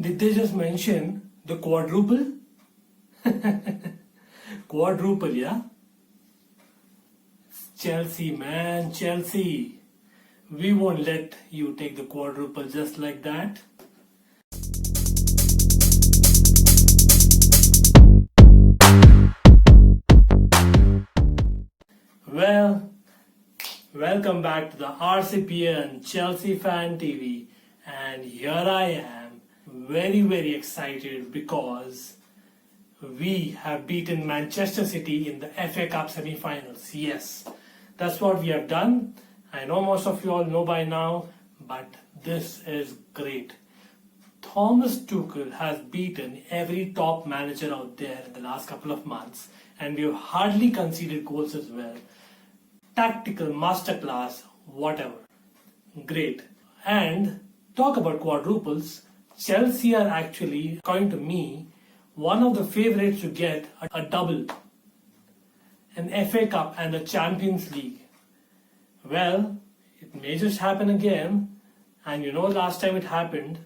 Did they just mention the quadruple? Quadruple, yeah? Chelsea, man, Chelsea. We won't let you take the quadruple just like that. Well, welcome back to the RCF Chelsea Fan TV, and here I am, very excited because we have beaten Manchester City in the FA Cup semi-finals. Yes, that's what we have done. I know most of you all know by now, but this is great. Thomas Tuchel has beaten every top manager out there in the last couple of months, and we have hardly conceded goals as well. Tactical masterclass, whatever. Great. And talk about quadruples. Chelsea are actually, according to me, one of the favorites to get a double, an FA Cup and a Champions League. Well, it may just happen again, and you know last time it happened,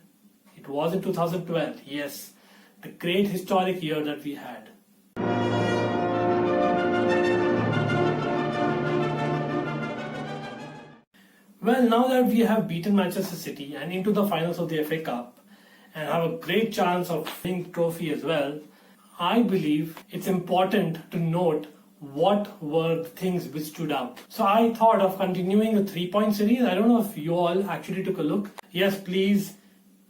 it was in 2012. Yes, the great historic year that we had. Well, now that we have beaten Manchester City and into the finals of the FA Cup and have a great chance of winning the trophy as well, I believe it's important to note what were the things which stood out. So I thought of continuing the 3-point series. I don't know if you all actually took a look. Yes, please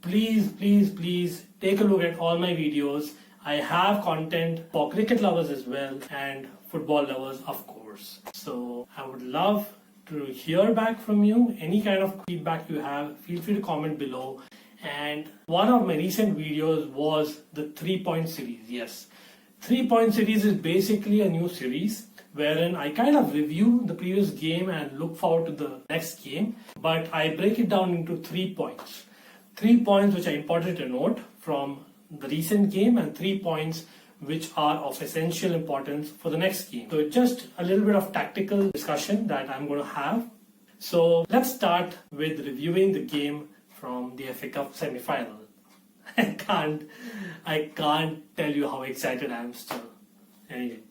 take a look at all my videos. I have content for cricket lovers as well and football lovers, of course. So I would love to hear back from you. Any kind of feedback you have, feel free to comment below. And one of my recent videos was the 3-point series. Yes, 3-point series is basically a new series wherein I kind of review the previous game and look forward to the next game, but I break it down into 3 points. 3 points which are important to note from the recent game and 3 points which are of essential importance for the next game. So just a little bit of tactical discussion that I'm going to have. So let's start with reviewing the game from the FA Cup semi-final. I can't tell you how excited I am still. Anyway.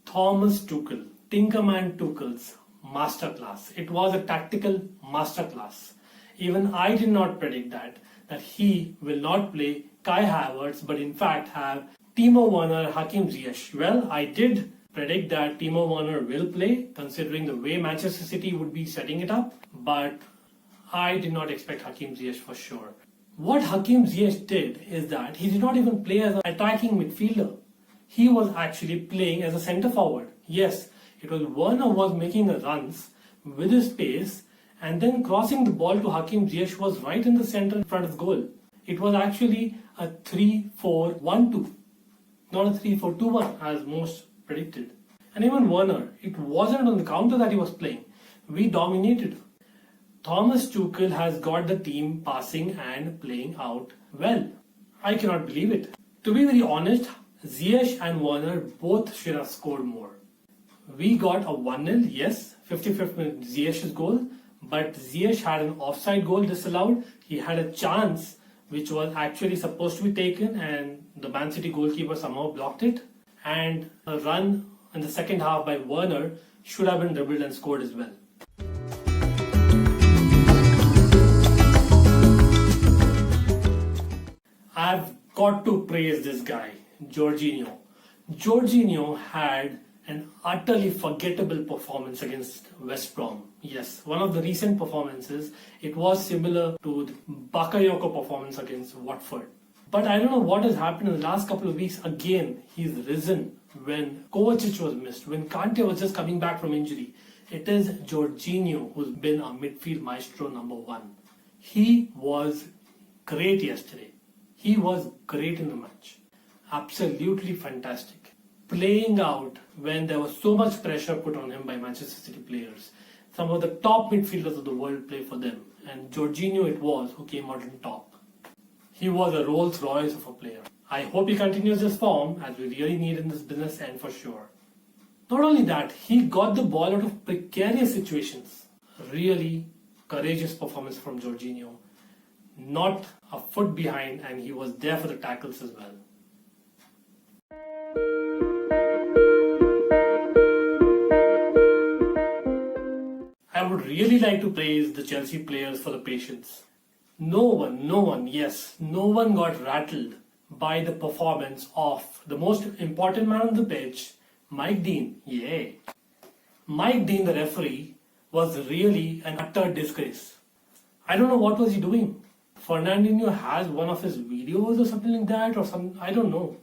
Thomas Tuchel, Tinkerman Tuchel's masterclass. It was a tactical masterclass. Even I did not predict that he will not play Kai Havertz, but in fact have Timo Werner, Hakim Ziyech. Well, I did predict that Timo Werner will play, considering the way Manchester City would be setting it up, but I did not expect Hakim Ziyech for sure. What Hakim Ziyech did is that he did not even play as an attacking midfielder. He was actually playing as a centre forward. Yes, it was Werner was making the runs with his pace, and then crossing the ball to Hakim Ziyech was right in the centre in front of goal. It was actually a 3-4-1-2, not a 3-4-2-1 as most predicted. And even Werner, it wasn't on the counter that he was playing. We dominated. Thomas Tuchel has got the team passing and playing out well. I cannot believe it. To be very honest, Ziyech and Werner both should have scored more. We got a 1-0, yes, 55th minute Ziyech's goal, but Ziyech had an offside goal disallowed. He had a chance which was actually supposed to be taken and the ManCity goalkeeper somehow blocked it. And a run in the second half by Werner should have been dribbled and scored as well. I've got to praise this guy, Gorgino. Gorgino had an utterly forgettable performance against West Brom. Yes, one of the recent performances, it was similar to the Bakayoko performance against Watford. But I don't know what has happened in the last couple of weeks. Again, he's risen when Kovacic was missed, when Kante was just coming back from injury. It is Gorgino who's been our midfield maestro number 1. He was great yesterday. He was great in the match. Absolutely fantastic. Playing out when there was so much pressure put on him by Manchester City players. Some of the top midfielders of the world play for them. And Gorgino it was who came out on top. He was a Rolls Royce of a player. I hope he continues this form as we really need in this business end for sure. Not only that, he got the ball out of precarious situations. Really courageous performance from Gorgino. Not a foot behind, and he was there for the tackles as well. I would really like to praise the Chelsea players for the patience. No one got rattled by the performance of the most important man on the pitch, Mike Dean. Yay! Mike Dean, the referee, was really an utter disgrace. I don't know what was he doing. Fernandinho has one of his videos or something like that, or some, I don't know.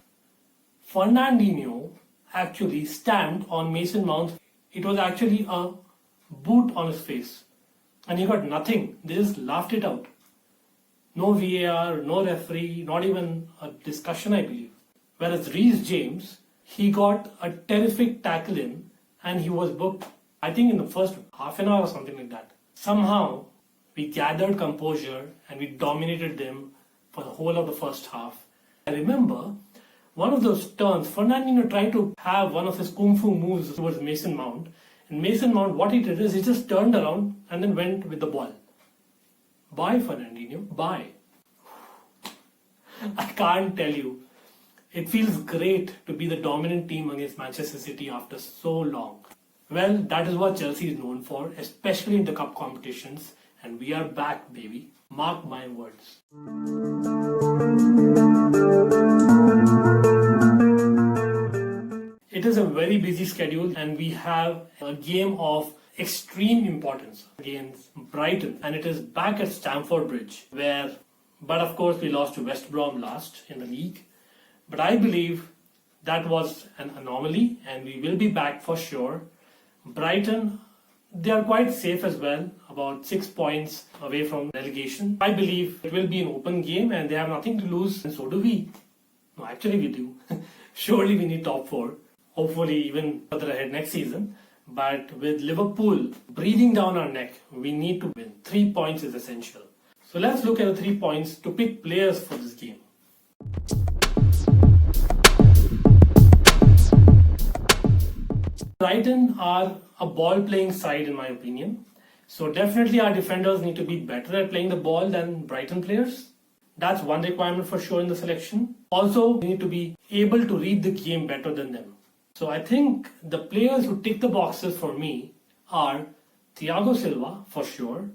Fernandinho actually stamped on Mason Mount. It was actually a boot on his face. And he got nothing. They just laughed it out. No VAR, no referee, not even a discussion, I believe. Whereas Reece James, he got a terrific tackle in and he was booked, I think in the first half an hour or something like that. Somehow, we gathered composure and we dominated them for the whole of the first half. I remember one of those turns, Fernandinho tried to have one of his kung fu moves towards Mason Mount. And Mason Mount, what he did is he just turned around and then went with the ball. Bye, Fernandinho. Bye. I can't tell you. It feels great to be the dominant team against Manchester City after so long. Well, that is what Chelsea is known for, especially in the cup competitions. And we are back, baby. Mark my words. It is a very busy schedule and we have a game of extreme importance against Brighton, and it is back at Stamford Bridge but of course we lost to West Brom last in the league. But I believe that was an anomaly and we will be back for sure. Brighton, they are quite safe as well, about 6 points away from relegation. I believe it will be an open game and they have nothing to lose, and so do we. No, actually we do. Surely we need top 4. Hopefully even further ahead next season. But with Liverpool breathing down our neck, we need to win. 3 points is essential. So let's look at the 3 points to pick players for this game. Brighton are a ball-playing side in my opinion. So definitely our defenders need to be better at playing the ball than Brighton players. That's one requirement for sure in the selection. Also, we need to be able to read the game better than them. So I think the players who tick the boxes for me are Thiago Silva for sure,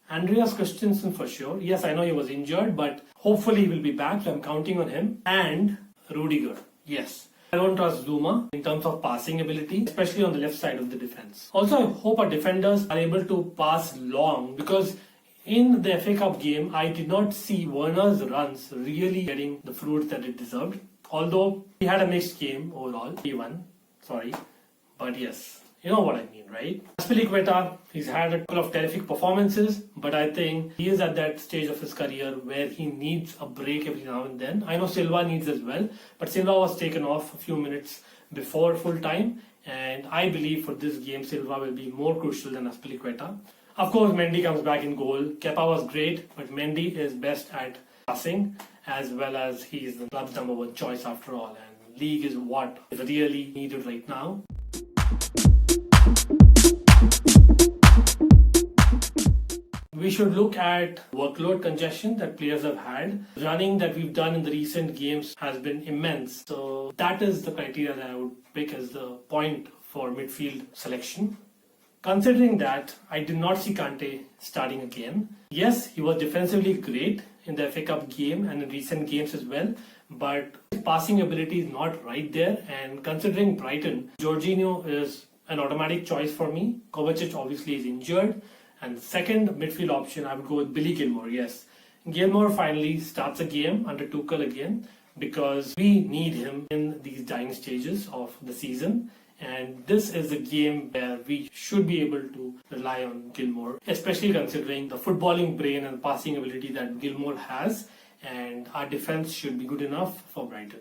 Andreas Christensen for sure. Yes, I know he was injured, but hopefully he will be back, so I'm counting on him. And Rudiger. Yes. I don't trust Zuma in terms of passing ability, especially on the left side of the defense. Also, I hope our defenders are able to pass long, because in the FA Cup game, I did not see Werner's runs really getting the fruit that it deserved. Although he had a mixed game overall, he won, but yes, you know what I mean, right? Azpilicueta, he's had a couple of terrific performances, but I think he is at that stage of his career where he needs a break every now and then. I know Silva needs as well, but Silva was taken off a few minutes before full time, and I believe for this game Silva will be more crucial than Azpilicueta. Of course, Mendy comes back in goal. Kepa was great, but Mendy is best at passing, as well as he is the club's number 1 choice after all, and league is what is really needed right now. We should look at workload congestion that players have had. Running that we've done in the recent games has been immense. So that is the criteria that I would pick as the point for midfield selection. Considering that, I did not see Kante starting again. Yes, he was defensively great in the FA Cup game and in recent games as well, but his passing ability is not right there. And considering Brighton, Gorgino is an automatic choice for me. Kovacic obviously is injured. And the second midfield option, I would go with Billy Gilmour, yes. Gilmour finally starts a game under Tuchel again, because we need him in these dying stages of the season. And this is a game where we should be able to rely on Gilmour, especially considering the footballing brain and passing ability that Gilmour has. And our defense should be good enough for Brighton.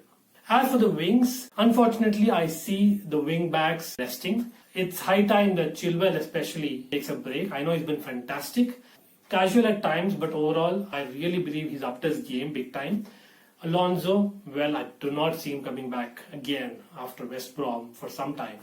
As for the wings, unfortunately, I see the wing backs resting. It's high time that Chilwell especially takes a break. I know he's been fantastic. Casual at times, but overall, I really believe he's upped his game big time. Alonso, well, I do not see him coming back again after West Brom for some time.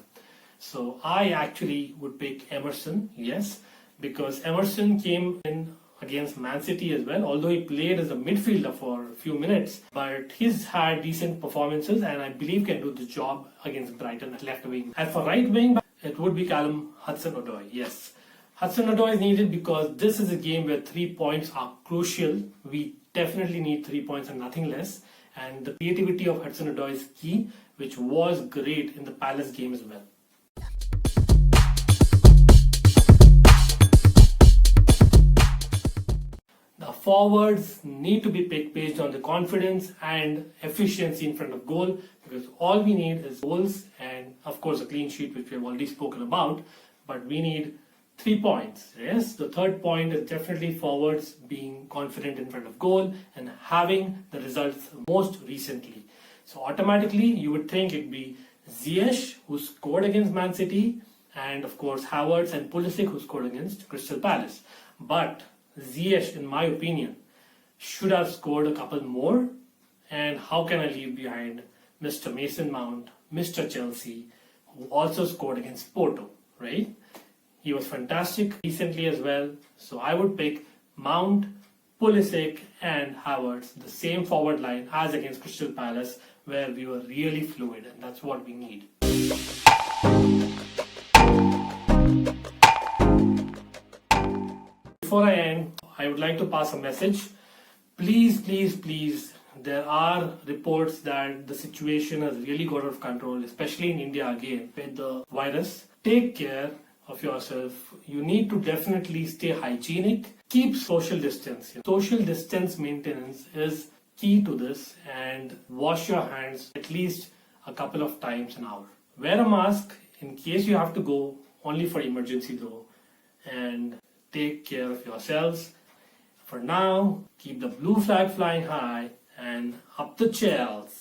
So I actually would pick Emerson, yes, because Emerson came in against ManCity as well, although he played as a midfielder for a few minutes, but he's had decent performances and I believe can do the job against Brighton at left wing. As for right wing, it would be Callum Hudson-Odoi, yes. Hudson-Odoi is needed because this is a game where 3 points are crucial. We definitely need 3 points and nothing less. And the creativity of Hudson-Odoi is key, which was great in the Palace game as well. The forwards need to be picked based on the confidence and efficiency in front of goal, because all we need is goals and of course a clean sheet, which we have already spoken about, but we need 3 points. Yes, the third point is definitely forwards being confident in front of goal and having the results most recently. So automatically you would think it'd be Ziyech, who scored against ManCity, and of course Havertz and Pulisic, who scored against Crystal Palace. But Ziyech, in my opinion, should have scored a couple more. And how can I leave behind Mr. Mason Mount, Mr. Chelsea, who also scored against Porto, right? He was fantastic recently as well. So I would pick Mount, Pulisic and Havertz, the same forward line as against Crystal Palace, where we were really fluid, and that's what we need. Before I end, I would like to pass a message. Please, please, please, there are reports that the situation has really got out of control, especially in India again, with the virus. Take care of yourself. You need to definitely stay hygienic. Keep social distance. Social distance maintenance is key to this, and wash your hands at least a couple of times an hour. Wear a mask in case you have to go, only for emergency though, and take care of yourselves. For now, keep the blue flag flying high and up the Chels.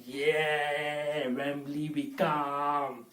Yeah, Wembley we come.